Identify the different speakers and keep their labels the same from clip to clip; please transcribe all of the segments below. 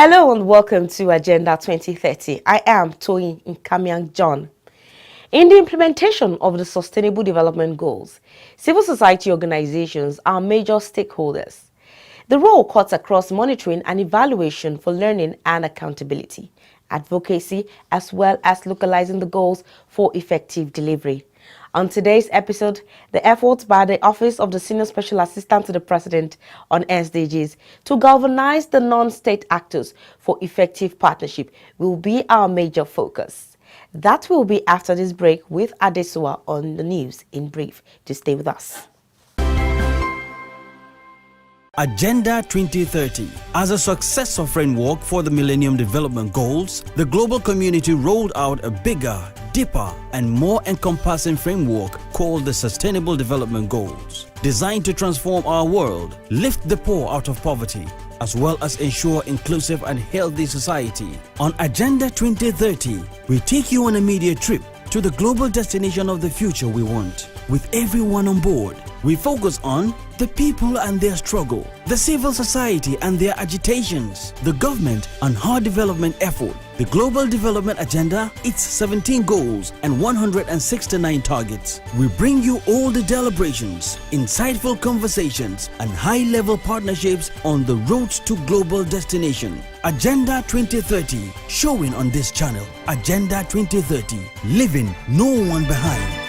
Speaker 1: Hello and welcome to Agenda 2030. I am Toyin Nkamiang John. In the implementation of the Sustainable Development Goals, civil society organizations are major stakeholders. The role cuts across monitoring and evaluation for learning and accountability, advocacy, as well as localizing the goals for effective delivery. On today's episode, the efforts by the Office of the Senior Special Assistant to the President on SDGs to galvanize the non-state actors for effective partnership will be our major focus. That will be after this break with Adesua on the news in brief. To stay with us.
Speaker 2: Agenda 2030. As a successor framework for the Millennium Development Goals, the global community rolled out a bigger, deeper, and more encompassing framework called the Sustainable Development Goals, designed to transform our world, lift the poor out of poverty, as well as ensure inclusive and healthy society. On Agenda 2030, we take you on a media trip to the global destination of the future we want. With everyone on board, we focus on the people and their struggle, the civil society and their agitations, the government and her development effort, the global development agenda, its 17 goals and 169 targets. We bring you all the deliberations, insightful conversations and high-level partnerships on the road to global destination. Agenda 2030, showing on this channel. Agenda 2030, leaving no one behind.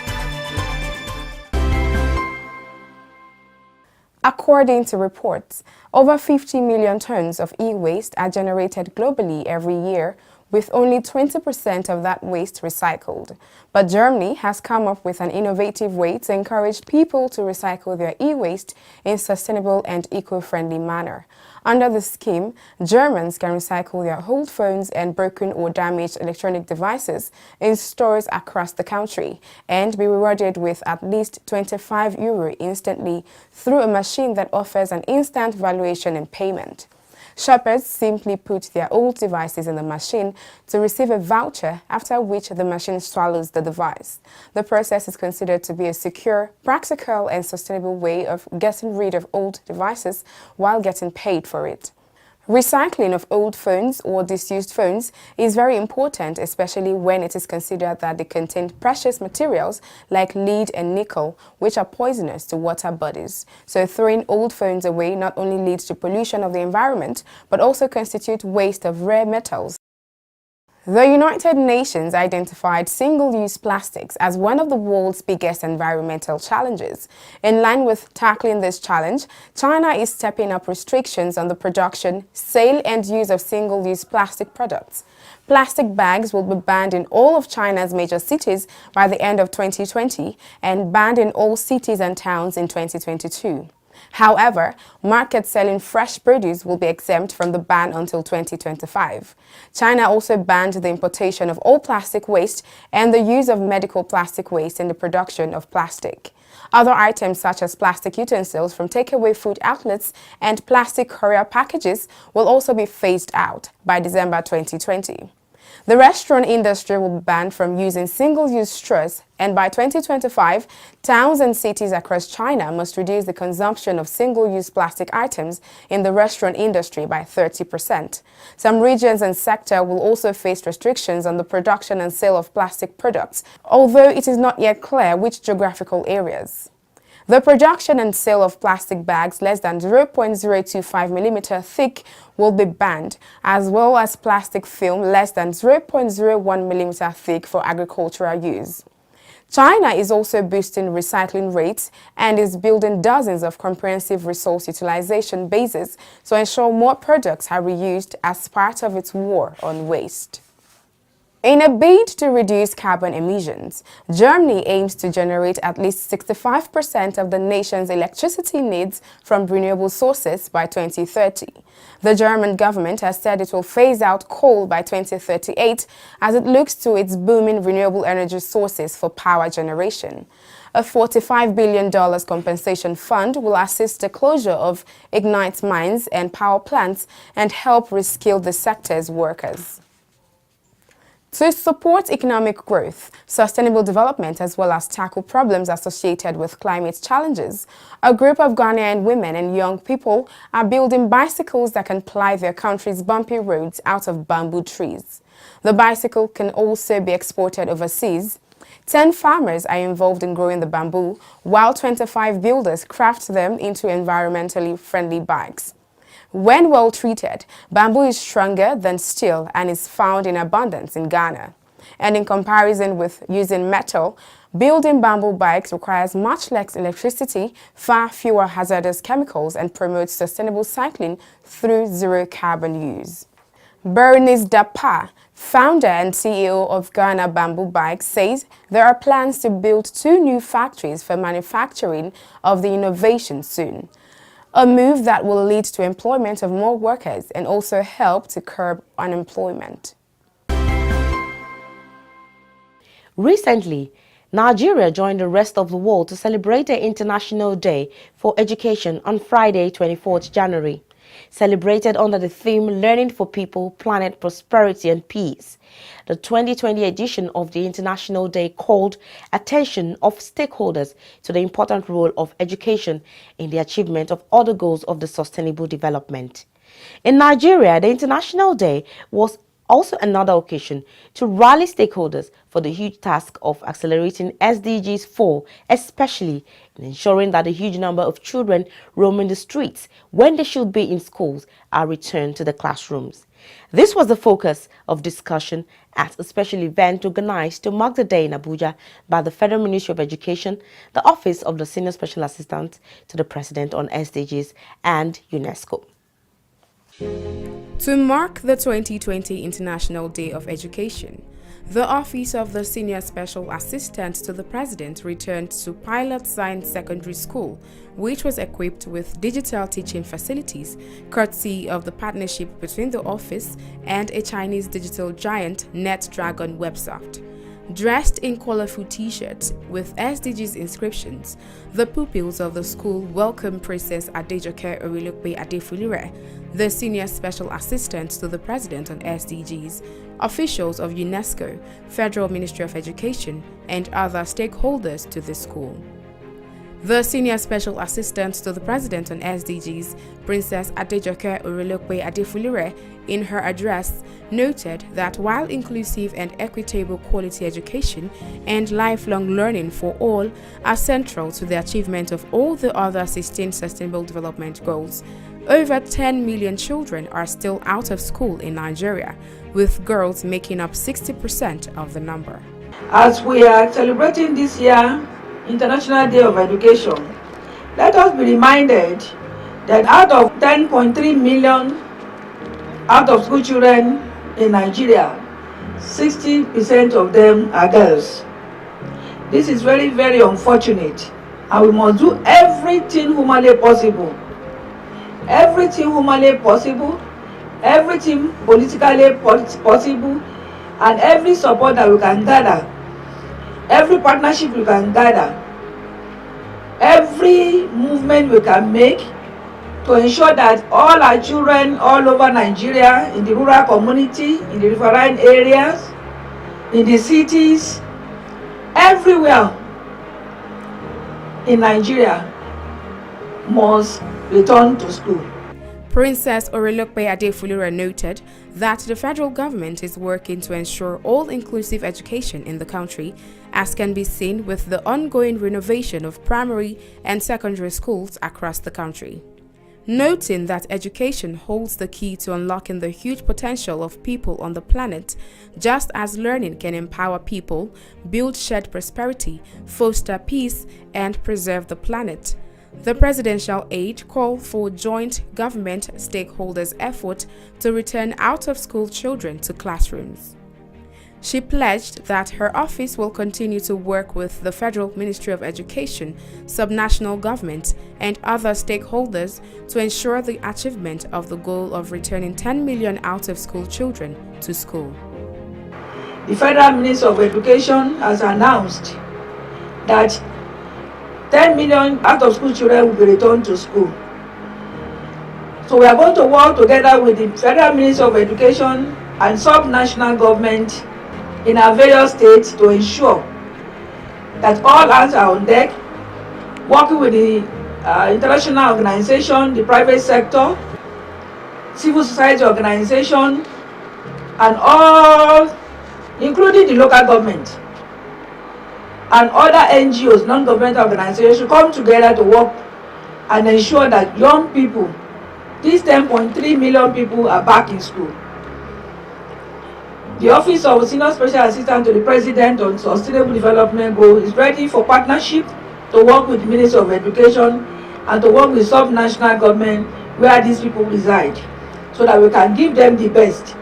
Speaker 3: According to reports, over 50 million tons of e-waste are generated globally every year, with only 20% of that waste recycled. But Germany has come up with an innovative way to encourage people to recycle their e-waste in sustainable and eco-friendly manner. Under the scheme, Germans can recycle their old phones and broken or damaged electronic devices in stores across the country and be rewarded with at least €25 instantly through a machine that offers an instant valuation and payment. Shoppers simply put their old devices in the machine to receive a voucher, after which the machine swallows the device. The process is considered to be a secure, practical and sustainable way of getting rid of old devices while getting paid for it. Recycling of old phones or disused phones is very important, especially when it is considered that they contain precious materials like lead and nickel, which are poisonous to water bodies. So throwing old phones away not only leads to pollution of the environment, but also constitutes waste of rare metals. The United Nations identified single-use plastics as one of the world's biggest environmental challenges. In line with tackling this challenge, China is stepping up restrictions on the production, sale and use of single-use plastic products. Plastic bags will be banned in all of China's major cities by the end of 2020 and banned in all cities and towns in 2022. However, markets selling fresh produce will be exempt from the ban until 2025. China also banned the importation of all plastic waste and the use of medical plastic waste in the production of plastic. Other items such as plastic utensils from takeaway food outlets and plastic courier packages will also be phased out by December 2020. The restaurant industry will be banned from using single-use straws, and by 2025, towns and cities across China must reduce the consumption of single-use plastic items in the restaurant industry by 30%. Some regions and sectors will also face restrictions on the production and sale of plastic products, although it is not yet clear which geographical areas. The production and sale of plastic bags less than 0.025 mm thick will be banned, as well as plastic film less than 0.01 mm thick for agricultural use. China is also boosting recycling rates and is building dozens of comprehensive resource utilization bases to ensure more products are reused as part of its war on waste. In a bid to reduce carbon emissions, Germany aims to generate at least 65% of the nation's electricity needs from renewable sources by 2030. The German government has said it will phase out coal by 2038 as it looks to its booming renewable energy sources for power generation. A $45 billion compensation fund will assist the closure of Ignite mines and power plants and help reskill the sector's workers. To support economic growth, sustainable development, as well as tackle problems associated with climate challenges, a group of Ghanaian women and young people are building bicycles that can ply their country's bumpy roads out of bamboo trees. The bicycle can also be exported overseas. 10 farmers are involved in growing the bamboo, while 25 builders craft them into environmentally friendly bikes. When well treated, bamboo is stronger than steel and is found in abundance in Ghana. And in comparison with using metal, building bamboo bikes requires much less electricity, far fewer hazardous chemicals, and promotes sustainable cycling through zero carbon use. Bernice Dapa, founder and CEO of Ghana Bamboo Bikes, says there are plans to build 2 new factories for manufacturing of the innovation soon. A move that will lead to employment of more workers and also help to curb unemployment.
Speaker 1: Recently, Nigeria joined the rest of the world to celebrate the International Day for Education on Friday, 24th January. Celebrated under the theme Learning for People, Planet, Prosperity and Peace. The 2020 edition of the International Day called attention of stakeholders to the important role of education in the achievement of other goals of the sustainable development. In Nigeria, the International Day was also another occasion to rally stakeholders for the huge task of accelerating SDGs 4, especially in ensuring that a huge number of children roaming the streets when they should be in schools are returned to the classrooms. This was the focus of discussion at a special event organized to mark the day in Abuja by the Federal Ministry of Education, the Office of the Senior Special Assistant to the President on SDGs, and UNESCO.
Speaker 3: To mark the 2020 International Day of Education, the Office of the Senior Special Assistant to the President returned to Pilot Science Secondary School, which was equipped with digital teaching facilities, courtesy of the partnership between the office and a Chinese digital giant, NetDragon Websoft. Dressed in colorful t-shirts with SDGs inscriptions, the pupils of the school welcome Princess Adejoke Orilokpe Adefulire, the Senior Special Assistant to the President on SDGs, officials of UNESCO, Federal Ministry of Education, and other stakeholders to the school. The Senior Special Assistant to the President on SDGs, Princess Adejoke Orilokpe Adefulire, in her address, noted that while inclusive and equitable quality education and lifelong learning for all are central to the achievement of all the other 16 Sustainable Development Goals, over 10 million children are still out of school in Nigeria, with girls making up 60% of the number.
Speaker 4: As we are celebrating this year International Day of Education, let us be reminded that out of 10.3 million out of school children in Nigeria, 60% of them are girls. This is very, very unfortunate, and we must do everything humanly possible, everything politically possible, and every support that we can gather, every partnership we can gather, every movement we can make to ensure that all our children all over Nigeria, in the rural community, in the riverine areas, in the cities, everywhere in Nigeria must return to school.
Speaker 3: Princess Orilokpe Adefulire noted that the federal government is working to ensure all-inclusive education in the country, as can be seen with the ongoing renovation of primary and secondary schools across the country. Noting that education holds the key to unlocking the huge potential of people on the planet, just as learning can empower people, build shared prosperity, foster peace, and preserve the planet, the presidential aide called for joint government stakeholders' effort to return out-of-school children to classrooms. She pledged that her office will continue to work with the Federal Ministry of Education, subnational government, and other stakeholders to ensure the achievement of the goal of returning 10 million out-of-school children to school.
Speaker 4: The Federal Ministry of Education has announced that 10 million out-of-school children will be returned to school. So we are going to work together with the Federal Ministry of Education and subnational government in our various states to ensure that all hands are on deck, working with the international organization, the private sector, civil society organization, and all, including the local government and other NGOs, non-governmental organizations, come together to work and ensure that young people, these 10.3 million people, are back in school. The Office of Senior Special Assistant to the President on Sustainable Development Goals is ready for partnership to work with the Ministry of Education and to work with sub-national government where these people reside, so that we can give them the best.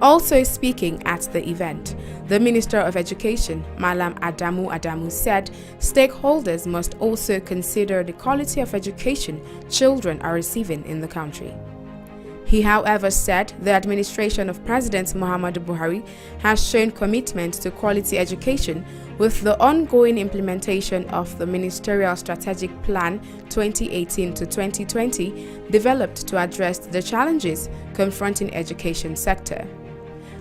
Speaker 3: Also speaking at the event, the Minister of Education, Malam Adamu said stakeholders must also consider the quality of education children are receiving in the country. He, however, said the administration of President Muhammadu Buhari has shown commitment to quality education with the ongoing implementation of the Ministerial Strategic Plan 2018 to 2020 developed to address the challenges confronting education sector.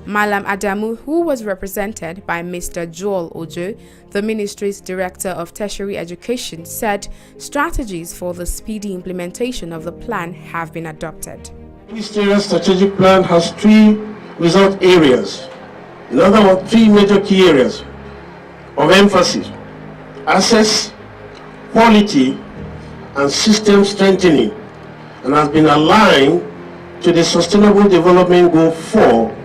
Speaker 3: Malam Adamu, who was represented by Mr. Joel Ojo, the ministry's Director of Tertiary Education, said strategies for the speedy implementation of the plan have been adopted.
Speaker 5: The Ministerial Strategic Plan has 3 result areas. In other words, 3 major key areas of emphasis: access, quality, and system strengthening, and has been aligned to the Sustainable Development Goal 4,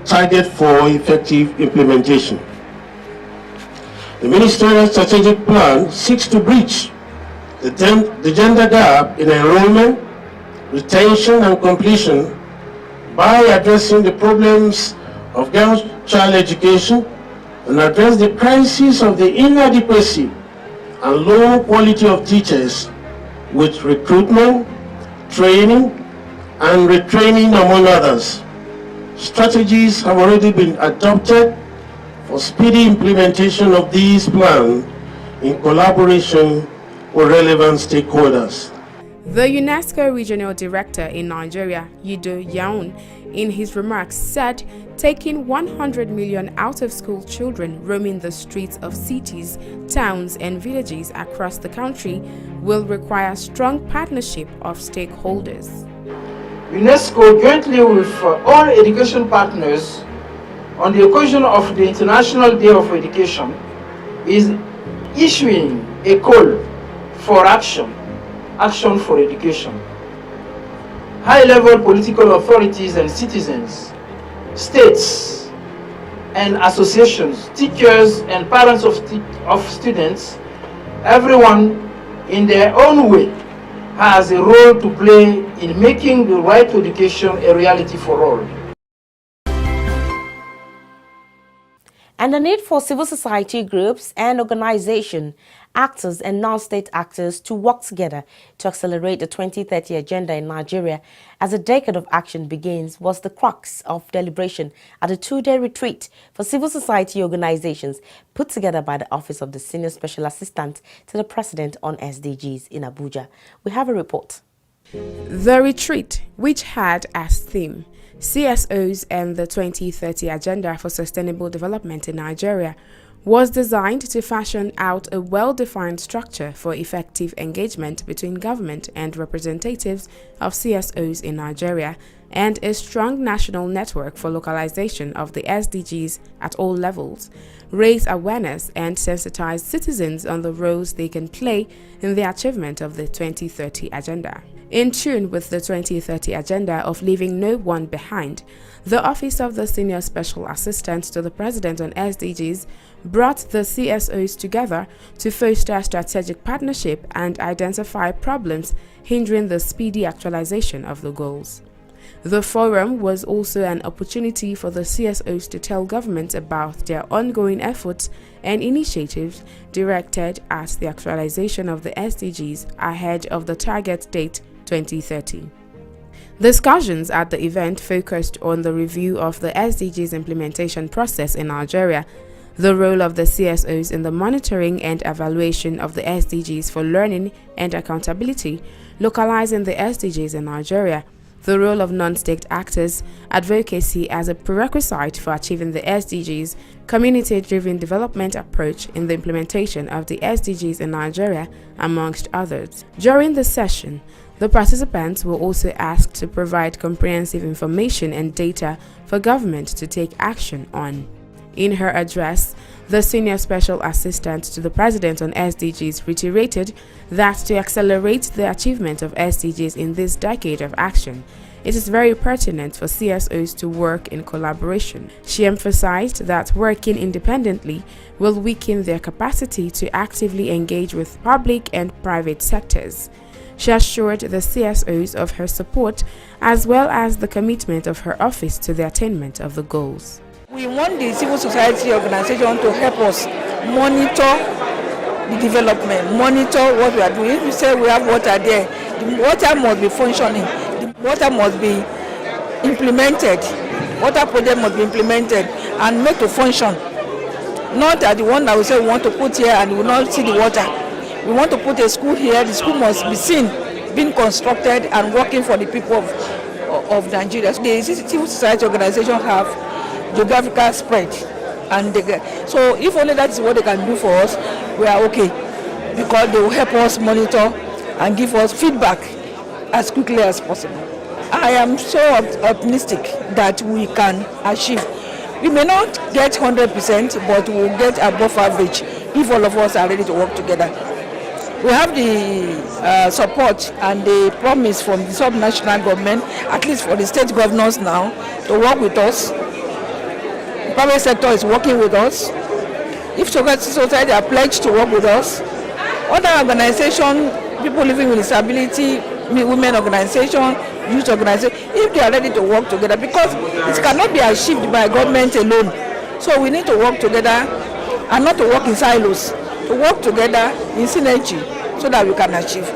Speaker 5: target for effective implementation. The Ministerial Strategic Plan seeks to bridge the gender gap in enrollment, retention, and completion by addressing the problems of girls' child education and address the crisis of the inadequacy and low quality of teachers with recruitment, training, and retraining, among others. Strategies have already been adopted for speedy implementation of these plans in collaboration with relevant stakeholders.
Speaker 3: The UNESCO Regional Director in Nigeria, Yido Yaun, in his remarks said taking 100 million out-of-school children roaming the streets of cities, towns, and villages across the country will require strong partnership of stakeholders.
Speaker 6: UNESCO, jointly with all education partners, on the occasion of the International Day of Education, is issuing a call for action for education. High-level political authorities and citizens, states and associations, teachers and parents of students, everyone in their own way has a role to play in making the right to education a reality for all.
Speaker 1: And the need for civil society groups and organizations, actors and non-state actors to work together to accelerate the 2030 agenda in Nigeria as a decade of action begins was the crux of deliberation at a 2-day retreat for civil society organizations put together by the Office of the Senior Special Assistant to the President on SDGs in Abuja. We have a report.
Speaker 3: The retreat, which had as theme CSOs and the 2030 Agenda for Sustainable Development in Nigeria, was designed to fashion out a well-defined structure for effective engagement between government and representatives of CSOs in Nigeria and a strong national network for localization of the SDGs at all levels, raise awareness and sensitize citizens on the roles they can play in the achievement of the 2030 Agenda. In tune with the 2030 Agenda of leaving no one behind, the Office of the Senior Special Assistant to the President on SDGs brought the CSOs together to foster strategic partnership and identify problems hindering the speedy actualization of the goals. The forum was also an opportunity for the CSOs to tell government about their ongoing efforts and initiatives directed at the actualization of the SDGs ahead of the target date 2030. Discussions at the event focused on the review of the SDGs implementation process in Nigeria, the role of the CSOs in the monitoring and evaluation of the SDGs for learning and accountability, localizing the SDGs in Nigeria, the role of non-state actors, advocacy as a prerequisite for achieving the SDGs, community-driven development approach in the implementation of the SDGs in Nigeria, amongst others. During the session, the participants were also asked to provide comprehensive information and data for government to take action on. In her address, the Senior Special Assistant to the President on SDGs reiterated that to accelerate the achievement of SDGs in this decade of action, it is very pertinent for CSOs to work in collaboration. She emphasized that working independently will weaken their capacity to actively engage with public and private sectors. She assured the CSOs of her support as well as the commitment of her office to the attainment of the goals.
Speaker 4: We want the civil society organization to help us monitor the development, monitor what we are doing. If we say we have water there, the water must be functioning, the water must be implemented, water project must be implemented and made to function. Not that the one that we say we want to put here and we will not see the water. We want to put a school here, the school must be seen, being constructed and working for the people of Nigeria. So the civil society organization have geographical spread, and so if only that is what they can do for us, we are okay, because they will help us monitor and give us feedback as quickly as possible. I am so optimistic that we can achieve. We may not get 100%, but we will get above average if all of us are ready to work together. We have the support and the promise from the sub-national government, at least for the state governors now, to work with us. The private sector is working with us. If society are pledged to work with us, other organizations, people living with disability, women organization, youth organization, if they are ready to work together, because it cannot be achieved by government alone. So we need to work together and not to work in silos, to work together in synergy so that we can achieve.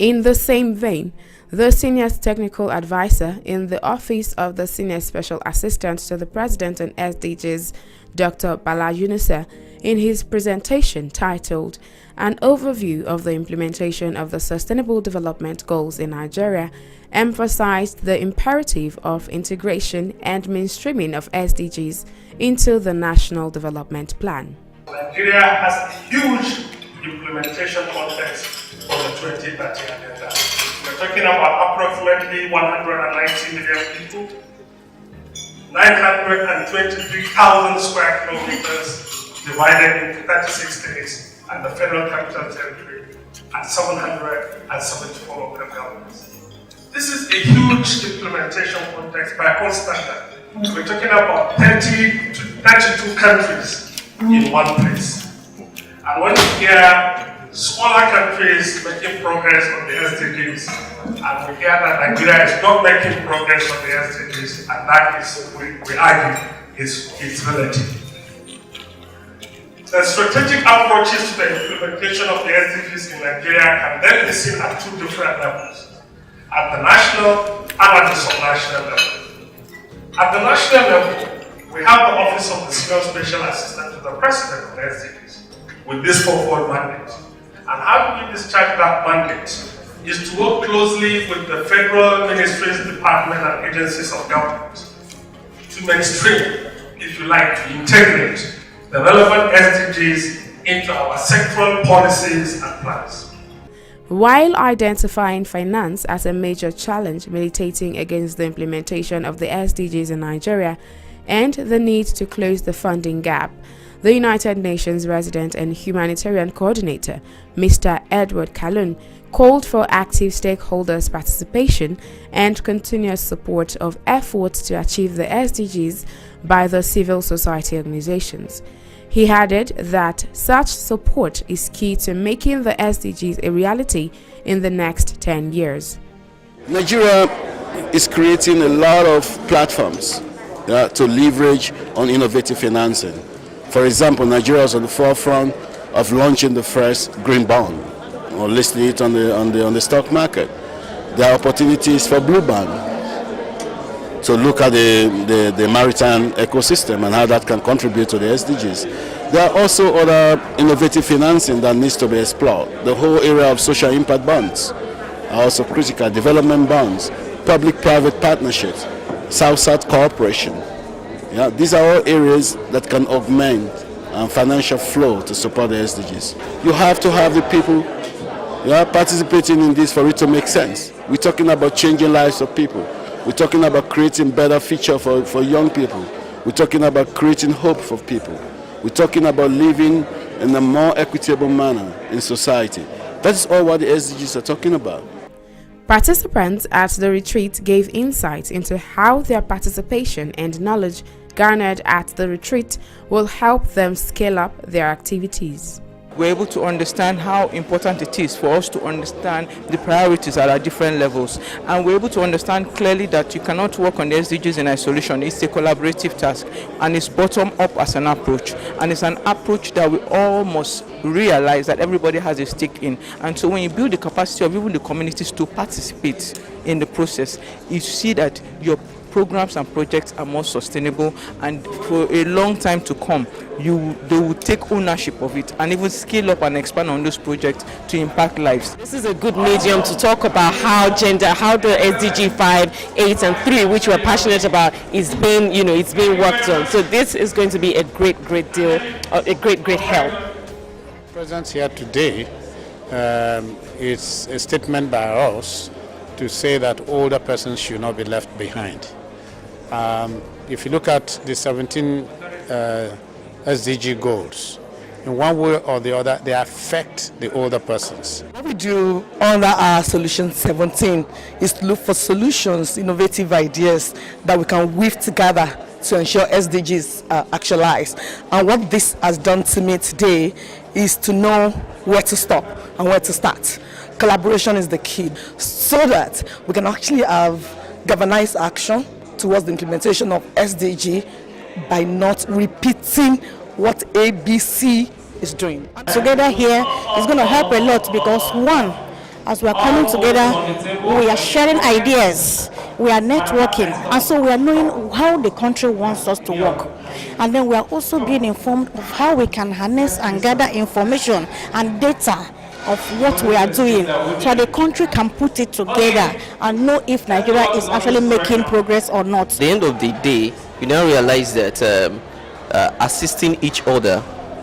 Speaker 3: In the same vein, the Senior Technical Advisor in the Office of the Senior Special Assistant to the President on SDGs, Dr. Bala Yunusa, in his presentation titled An Overview of the Implementation of the Sustainable Development Goals in Nigeria, emphasized the imperative of integration and mainstreaming of SDGs into the National Development Plan.
Speaker 7: Nigeria has a huge implementation context for the 2030 agenda. We're talking about approximately 190 million people, 923,000 square kilometers divided into 36 states and the Federal Capital Territory, and 774 local governments. This is a huge implementation context by all standards. We're talking about 30 to 32 countries in one place. And when you hear smaller countries making progress on the SDGs, and we hear that Nigeria is not making progress on the SDGs, and that is, we argue, is relative. The strategic approaches to the implementation of the SDGs in Nigeria can then be seen at two different levels, at the national and at the subnational level. At the national level, we have the Office of the Senior Special Assistant to the President of the SDGs with this fourfold mandate. And how do we discharge that mandate is to work closely with the federal ministries, departments, and agencies of government to mainstream, if you like, to integrate the relevant SDGs into our sectoral policies and plans.
Speaker 3: While identifying finance as a major challenge militating against the implementation of the SDGs in Nigeria and the need to close the funding gap, the United Nations Resident and Humanitarian Coordinator, Mr. Edward Kalun, called for active stakeholders' participation and continuous support of efforts to achieve the SDGs by the civil society organizations. He added that such support is key to making the SDGs a reality in the next 10 years.
Speaker 8: Nigeria is creating a lot of platforms to leverage on innovative financing. For example, Nigeria is on the forefront of launching the first green bond, or listing it on the stock market. There are opportunities for Blue Band to look at the maritime ecosystem and how that can contribute to the SDGs. There are also other innovative financing that needs to be explored. The whole area of social impact bonds are also critical, development bonds, public-private partnerships, South-South cooperation. Yeah, these are all areas that can augment financial flow to support the SDGs. You have to have the people participating in this for it to make sense. We're talking about changing lives of people. We're talking about creating better future for young people. We're talking about creating hope for people. We're talking about living in a more equitable manner in society. That is all what the SDGs are talking about.
Speaker 3: Participants at the retreat gave insight into how their participation and knowledge garnered at the retreat will help them scale up their activities.
Speaker 6: We're able to understand how important it is for us to understand the priorities at our different levels. And we're able to understand clearly that you cannot work on the SDGs in isolation. It's a collaborative task, and it's bottom up as an approach. And it's an approach that we all must realize that everybody has a stake in. And so when you build the capacity of even the communities to participate in the process, you see that your programs and projects are more sustainable, and for a long time to come they will take ownership of it and even scale up and expand on those projects to impact lives.
Speaker 1: This is a good medium to talk about how the SDG 5, 8 and 3, which we're passionate about, is being, it's being worked on. So this is going to be a great deal, a great help.
Speaker 9: Present here today is a statement by us to say that older persons should not be left behind. If you look at the 17 SDG goals, in one way or the other, they affect the older persons.
Speaker 10: What we do under our Solution 17 is to look for solutions, innovative ideas that we can weave together to ensure SDGs are actualized. And what this has done to me today is to know where to stop and where to start. Collaboration is the key, so that we can actually have galvanized action towards the implementation of SDG by not repeating what ABC is doing.
Speaker 11: Together here is going to help a lot, because one, as we are coming together, we are sharing ideas, we are networking, and so we are knowing how the country wants us to work. And then we are also being informed of how we can harness and gather information and data of what we are doing, so the country can put it together and know if Nigeria is actually making progress or not.
Speaker 12: At the end of the day, we now realize that assisting each other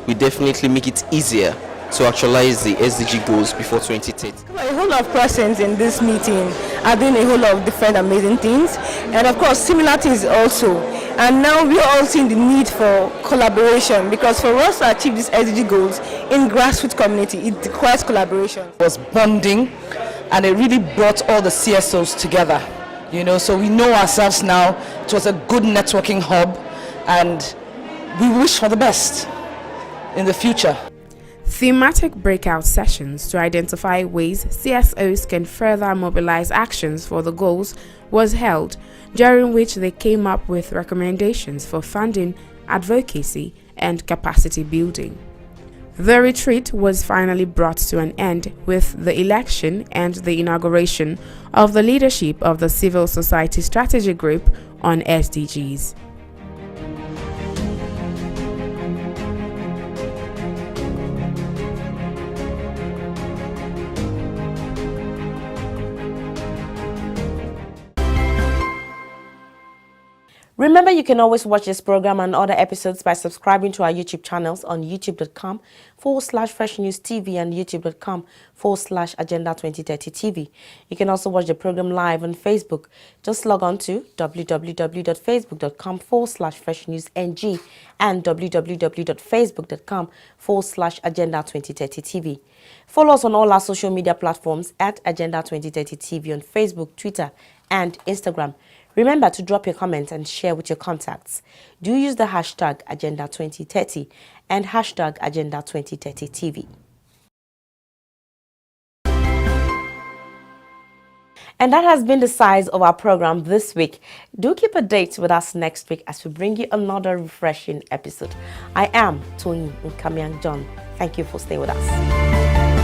Speaker 12: will definitely make it easier to actualize the SDG goals before 2030.
Speaker 11: A whole lot of persons in this meeting are doing a whole lot of different amazing things, and of course similar things also. And now we are all seeing the need for collaboration, because for us to achieve these SDG goals in grassroots community, it requires collaboration.
Speaker 10: It was bonding, and it really brought all the CSOs together. So we know ourselves now. It was a good networking hub, and we wish for the best in the future.
Speaker 3: Thematic breakout sessions to identify ways CSOs can further mobilize actions for the goals was held, during which they came up with recommendations for funding, advocacy, and capacity building. The retreat was finally brought to an end with the election and the inauguration of the leadership of the Civil Society Strategy Group on SDGs.
Speaker 1: Remember, you can always watch this program and other episodes by subscribing to our YouTube channels on youtube.com/Fresh News TV and youtube.com/Agenda2030 TV. You can also watch the program live on Facebook. Just log on to www.facebook.com/Fresh News NG and www.facebook.com/Agenda2030 TV. Follow us on all our social media platforms at Agenda2030 TV on Facebook, Twitter, and Instagram. Remember to drop your comments and share with your contacts. Do use the hashtag Agenda2030 and hashtag Agenda2030 TV. And that has been the size of our program this week. Do keep a date with us next week as we bring you another refreshing episode. I am Tony Nkamiang John. Thank you for staying with us.